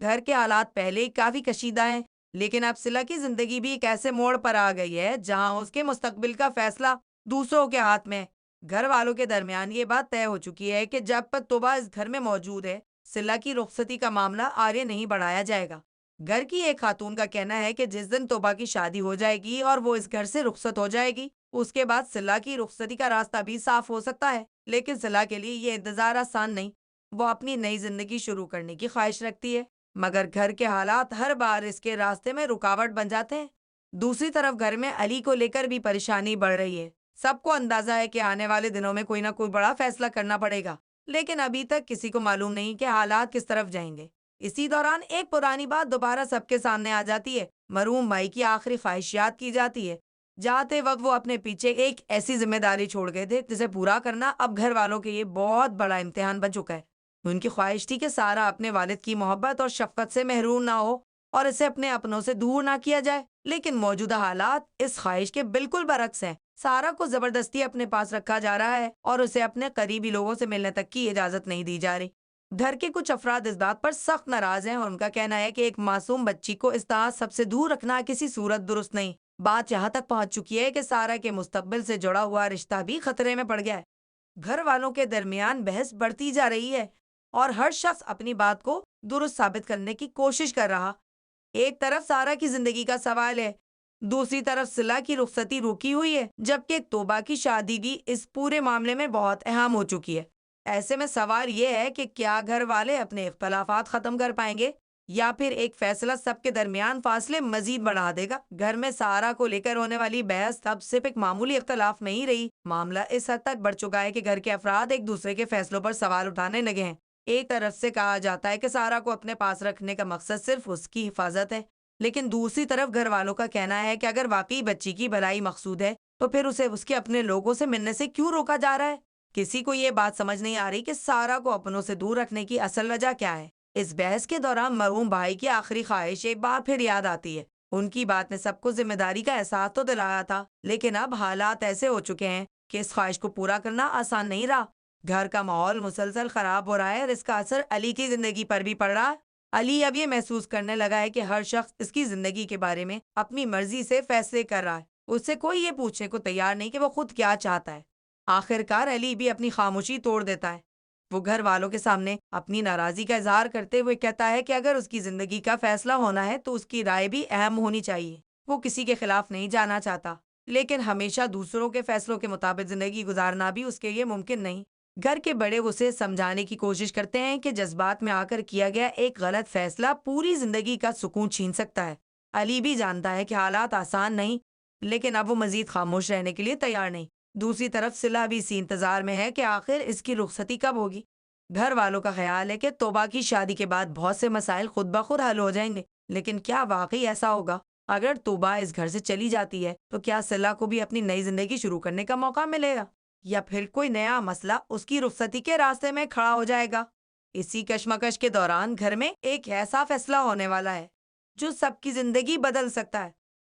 گھر کے حالات پہلے ہی کافی کشیدہ ہیں، لیکن اب صلہ کی زندگی بھی ایک ایسے موڑ پر آ گئی ہے جہاں اس کے مستقبل کا فیصلہ دوسروں کے ہاتھ میں ہے۔ گھر والوں کے درمیان یہ بات طے ہو چکی ہے کہ جب تک توبہ اس گھر میں موجود ہے، صلہ کی رخصتی کا معاملہ آگے نہیں بڑھایا جائے گا۔ گھر کی ایک خاتون کا کہنا ہے کہ جس دن توبہ کی شادی ہو جائے گی اور وہ اس گھر سے رخصت ہو جائے گی، اس کے بعد صلہ کی رخصتی کا راستہ بھی صاف ہو سکتا ہے، لیکن صلہ کے لیے یہ انتظار آسان نہیں۔ وہ اپنی نئی زندگی شروع کرنے کی خواہش رکھتی ہے، مگر گھر کے حالات ہر بار اس کے راستے میں رکاوٹ بن جاتے ہیں۔ دوسری طرف گھر میں علی کو لے کر بھی پریشانی بڑھ رہی ہے۔ سب کو اندازہ ہے کہ آنے والے دنوں میں کوئی نہ کوئی بڑا فیصلہ کرنا پڑے گا، لیکن ابھی تک کسی کو معلوم نہیں کہ حالات کس طرف جائیں گے۔ اسی دوران ایک پرانی بات دوبارہ سب کے سامنے آ جاتی ہے۔ مرحوم بھائی کی آخری خواہشات کی جاتی ہے۔ جاتے وقت وہ اپنے پیچھے ایک ایسی ذمہ داری چھوڑ گئے تھے جسے پورا کرنا اب گھر والوں کے لیے بہت بڑا امتحان بن چکا ہے۔ ان کی خواہش تھی کہ سارا اپنے والد کی محبت اور شفقت سے محروم نہ ہو اور اسے اپنے اپنوں سے دور نہ کیا جائے، لیکن موجودہ حالات اس خواہش کے بالکل برعکس ہیں۔ سارا کو زبردستی اپنے پاس رکھا جا رہا ہے اور اسے اپنے قریبی لوگوں سے ملنے تک کی اجازت نہیں دی جا رہی۔ گھر کے کچھ افراد اس بات پر سخت ناراض ہیں اور ان کا کہنا ہے کہ ایک معصوم بچی کو اس طرح سب سے دور رکھنا کسی صورت درست نہیں۔ بات یہاں تک پہنچ چکی ہے کہ سارا کے مستقبل سے جڑا ہوا رشتہ بھی خطرے میں پڑ گیا ہے۔ گھر والوں کے درمیان بحث بڑھتی جا رہی ہے اور ہر شخص اپنی بات کو درست ثابت کرنے کی کوشش کر رہا۔ ایک طرف سارا کی زندگی کا سوال ہے، دوسری طرف صلہ کی رخصتی رکی ہوئی ہے، جبکہ توبہ کی شادی بھی اس پورے معاملے میں بہت اہم ہو چکی ہے۔ ایسے میں سوال یہ ہے کہ کیا گھر والے اپنے اختلافات ختم کر پائیں گے یا پھر ایک فیصلہ سب کے درمیان فاصلے مزید بڑھا دے گا۔ گھر میں سارا کو لے کر ہونے والی بحث اب صرف ایک معمولی اختلاف نہیں رہی، معاملہ اس حد تک بڑھ چکا ہے کہ گھر کے افراد ایک دوسرے کے فیصلوں پر سوال اٹھانے لگے ہیں۔ ایک طرف سے کہا جاتا ہے کہ سارا کو اپنے پاس رکھنے کا مقصد صرف اس کی حفاظت ہے، لیکن دوسری طرف گھر والوں کا کہنا ہے کہ اگر واقعی بچی کی بھلائی مقصود ہے تو پھر اسے اس کے اپنے لوگوں سے ملنے سے کیوں روکا جا رہا ہے؟ کسی کو یہ بات سمجھ نہیں آ رہی کہ سارا کو اپنوں سے دور رکھنے کی اصل وجہ کیا ہے۔ اس بحث کے دوران مرحوم بھائی کی آخری خواہش ایک بار پھر یاد آتی ہے۔ ان کی بات نے سب کو ذمہ داری کا احساس تو دلایا تھا، لیکن اب حالات ایسے ہو چکے ہیں کہ اس خواہش کو پورا کرنا آسان نہیں رہا۔ گھر کا ماحول مسلسل خراب ہو رہا ہے اور اس کا اثر علی کی زندگی پر بھی پڑ رہا ہے۔ علی اب یہ محسوس کرنے لگا ہے کہ ہر شخص اس کی زندگی کے بارے میں اپنی مرضی سے فیصلے کر رہا ہے، اس سے کوئی یہ پوچھنے کو تیار نہیں کہ وہ خود کیا چاہتا ہے۔ آخر کار علی بھی اپنی خاموشی توڑ دیتا ہے۔ وہ گھر والوں کے سامنے اپنی ناراضی کا اظہار کرتے ہوئے کہتا ہے کہ اگر اس کی زندگی کا فیصلہ ہونا ہے تو اس کی رائے بھی اہم ہونی چاہیے۔ وہ کسی کے خلاف نہیں جانا چاہتا، لیکن ہمیشہ دوسروں کے فیصلوں کے مطابق زندگی گزارنا بھی اس کے لیے ممکن نہیں۔ گھر کے بڑے اسے سمجھانے کی کوشش کرتے ہیں کہ جذبات میں آ کر کیا گیا ایک غلط فیصلہ پوری زندگی کا سکون چھین سکتا ہے۔ علی بھی جانتا ہے کہ حالات آسان نہیں، لیکن اب وہ مزید خاموش رہنے کے لیے تیار نہیں۔ دوسری طرف صلہ بھی اسی انتظار میں ہے کہ آخر اس کی رخصتی کب ہوگی۔ گھر والوں کا خیال ہے کہ توبہ کی شادی کے بعد بہت سے مسائل خود بخود حل ہو جائیں گے، لیکن کیا واقعی ایسا ہوگا؟ اگر توبہ اس گھر سے چلی جاتی ہے تو کیا صلہ کو بھی اپنی نئی زندگی شروع کرنے کا موقع ملے گا، یا پھر کوئی نیا مسئلہ اس کی رخصتی کے راستے میں کھڑا ہو جائے گا؟ اسی کشمکش کے دوران گھر میں ایک ایسا فیصلہ ہونے والا ہے جو سب کی زندگی بدل سکتا ہے۔